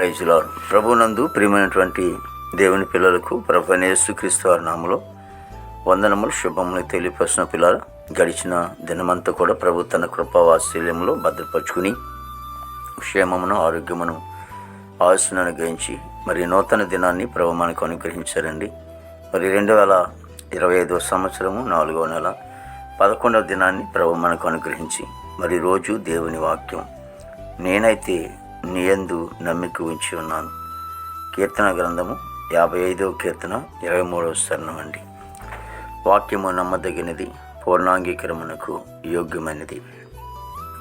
Praise lord. ప్రభునందు ప్రియమైనటువంటి దేవుని పిల్లలకు ప్రభు యేసుక్రీస్తు వారి నామములో వందనములు శుభములు తెలియపరిచిన పిల్లలు, గడిచిన దినమంతా కూడా ప్రభు తన కృపావాత్సల్యంలో భద్రపరుచుకుని క్షేమమును ఆరోగ్యమును ఆయుస్సును అనుగ్రహించి మరి నూతన దినాన్ని ప్రభు మనకు అనుగ్రహించారండి. మరి 2025 సంవత్సరము 4వ నెల 11వ దినాన్ని ప్రభు మనకు అనుగ్రహించి మరి రోజు దేవుని వాక్యం, నేనైతే నీ యందు నమ్మిక ఉంచి ఉన్నాను. కీర్తన గ్రంథము 55వ కీర్తన 23వ చరణం అండి. వాక్యము నమ్మదగినది, పూర్ణాంగీకరమునకు యోగ్యమైనది.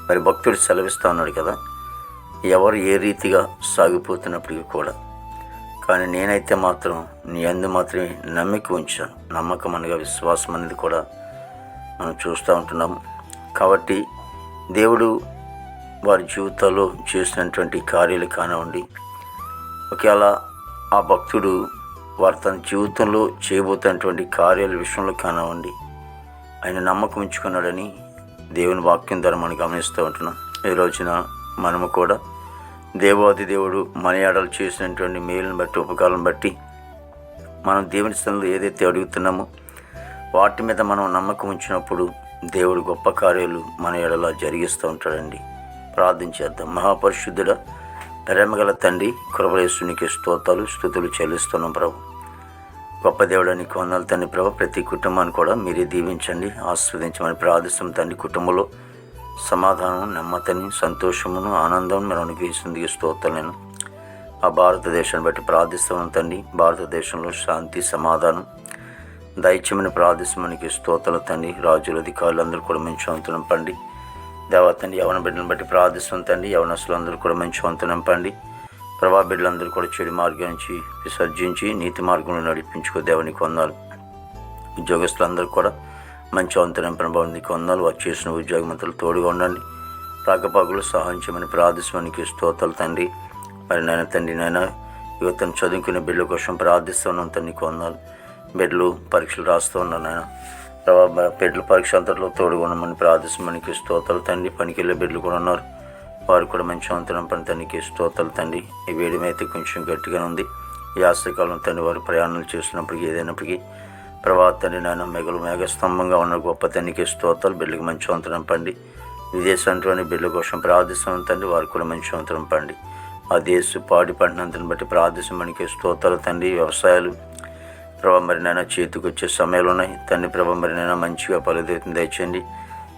మరి భక్తుడు సెలవిస్తూ ఉన్నాడు కదా, ఎవరు ఏ రీతిగా సాగిపోతున్నప్పటికీ కూడా కానీ నేనైతే మాత్రం నీ యందు మాత్రమే నమ్మిక ఉంచాను. నమ్మకం అనగా విశ్వాసం అనేది కూడా మనం చూస్తూ ఉంటున్నాము. కాబట్టి దేవుడు వారి జీవితాల్లో చేసినటువంటి కార్యాలు కానివ్వండి, ఒకవేళ ఆ భక్తుడు వారు తన జీవితంలో చేయబోతున్నటువంటి కార్యాల విషయంలో కానివ్వండి, ఆయన నమ్మకం ఉంచుకున్నాడని దేవుని వాక్యం ద్వారా మనం గమనిస్తూ ఉంటున్నాం. ఈ రోజున మనము కూడా దేవాది దేవుడు మన ఎడల చేసినటువంటి మేలును బట్టి, ఉపకారాలను బట్టి మనం దేవుని స్థలంలో ఏదైతే అడుగుతున్నామో వాటి మీద మనం నమ్మకం ఉంచినప్పుడు దేవుడు గొప్ప కార్యాలు మన ఎడల జరిగిస్తూ ఉంటాడండి. ప్రార్థించేద్దాం. మహాపరిశుద్ధుడ, ప్రేమగల తండ్రి, కృపయేసునికి స్తోత్రాలు స్తుతులు చెల్లిస్తున్నాం ప్రభు. గొప్ప దేవుడానికి వందనాలు తండ్రి ప్రభు. ప్రతి కుటుంబాన్ని కూడా మీరే దీవించండి, ఆస్వాదించమని ప్రార్థిస్తాం తండ్రి. కుటుంబంలో సమాధానం, నెమ్మదిని, సంతోషమును, ఆనందం మీరు అనుగ్రహిస్తుంది స్తోత్రం. నేను ఆ భారతదేశాన్ని బట్టి ప్రార్థిస్తాం తండ్రి. భారతదేశంలో శాంతి సమాధానం దైత్యమని ప్రార్థిస్తామనికి స్తోత్రాలు తండ్రి. రాజుల అధికారులు అందరూ కూడా మంచి వంతు నింపండి దేవతండి. యవన బిడ్డలను బట్టి ప్రార్థిస్తాం తండ్రి. యవనస్తులు అందరూ కూడా మంచి వంతు నింపండి ప్రభా. బిడ్డలందరూ కూడా చెడు మార్గం నుంచి విసర్జించి నీతి మార్గంలో నడిపించుకో దేవునికి వందనాలు. ఉద్యోగస్తులందరూ కూడా మంచి వంతు నింపని బాగుందికి వందనాలు. వారు చేసిన ఉద్యోగమంతలు తోడుగా ఉండండి. రాకపోకలు సహాయం చేయమని ప్రార్థిస్తామనికి స్తోత్రాలు తండ్రి. మరి నాయన తండ్రి, నాయన యువతను చదువుకునే బిడ్డల కోసం ప్రార్థిస్తున్నాం తండ్రి వందనాలు. బిడ్డలు పరీక్షలు రాస్తూ ఉన్నాను నాయన ప్రభా. బిడ్డల పరీక్ష అంతట్లో తోడుగా ఉండమని ప్రార్థిస్తామనికి స్తోత్రాలు తండ్రి. పనికి వెళ్ళే బిడ్డలు కూడా ఉన్నారు, వారు కూడా మంచి వంతనం పని తండ్రికి స్తోత్రాలు తండ్రి. ఈ వేడిమైతే కొంచెం గట్టిగానే ఉంది. ఈ యాత్రికాలం తండ్రి వారు ప్రయాణాలు చేస్తున్నప్పటికీ ఏదైనప్పటికీ ప్రభా తండ్రి నాయన మేఘస్తంభంగా ఉన్న గొప్ప తండ్రికి స్తోత్రాలు. బిడ్డలకు మంచి వంతనం పండి. విదేశంలోని బిడ్డల కోసం ప్రార్థిస్తాం తండ్రి, వారు కూడా మంచి వంతనం పండి. ఆ దేశ పాడి పంటనంతని బట్టి ప్రార్థిస్తామనికి స్తోత్రాలు తండ్రి. వ్యవసాయాలు ప్రభా మరి నాయన చేతికి వచ్చే సమయాలు ఉన్నాయి తండ్రి ప్రభా. మరి నాయన మంచిగా ఫలితం తెచ్చండి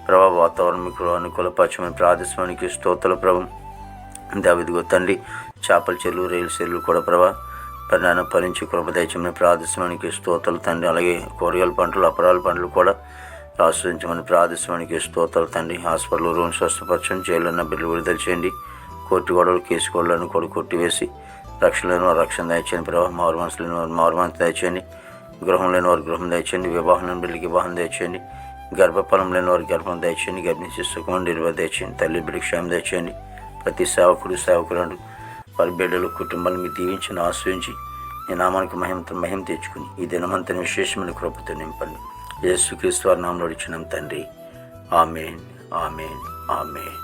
ప్రభా. వాతావరణం మీకు అనుకూలపరచమని ప్రార్థిస్తామనికి స్తోత్రాలు ప్రభు. దావిదిగో తండ్రి, చేపల చెరువులు, రైలు చెరువులు కూడా ప్రభా మరి నాయన ఫలించి కృప తెచ్చమని ప్రార్థిస్తామనికి స్తోత్రాలు తండ్రి. అలాగే కూరగాయల పంటలు, అపరాల పంటలు కూడా ఆశ్రయించమని ప్రార్థిస్తామనికి స్తోత్రాలు తండ్రి. హాస్పిటల్ రూమ్ స్వస్థపరచండి. జైలు ఉన్న బిడ్డలు విడుదల చేయండి. కోర్టు గొడవలు, కేసు గొడవలను కూడా కొట్టివేసి రక్షణ లేని వారు రక్షణ దయచేయండి ప్రభావ. మారు మనసు లేని వారు మారు మనసు దయచేయండి. గృహం లేని వారు గృహం దయచేయండి. వివాహం లేని బిడ్డలకి వివాహం దయచేయండి. గర్భఫలం లేని వారికి గర్భం దయచేయండి. గర్భిణీ సుఖం డెలివరీ దయచేయండి. తల్లి బిడ్డకి క్షేమం దయచేయండి. ప్రతి సేవకురాలు వారి బిడ్డలు కుటుంబాలను మీరు దీవించి ఆశ్రయించి నీ నామానికి మహిమ తెచ్చుకుని ఈ దినమంతని విశేషమైన కృపతో నింపండి. యేసుక్రీస్తు వారి నామములో అడుగుచున్నాం తండ్రి. ఆమేన్, ఆమేన్, ఆమేన్.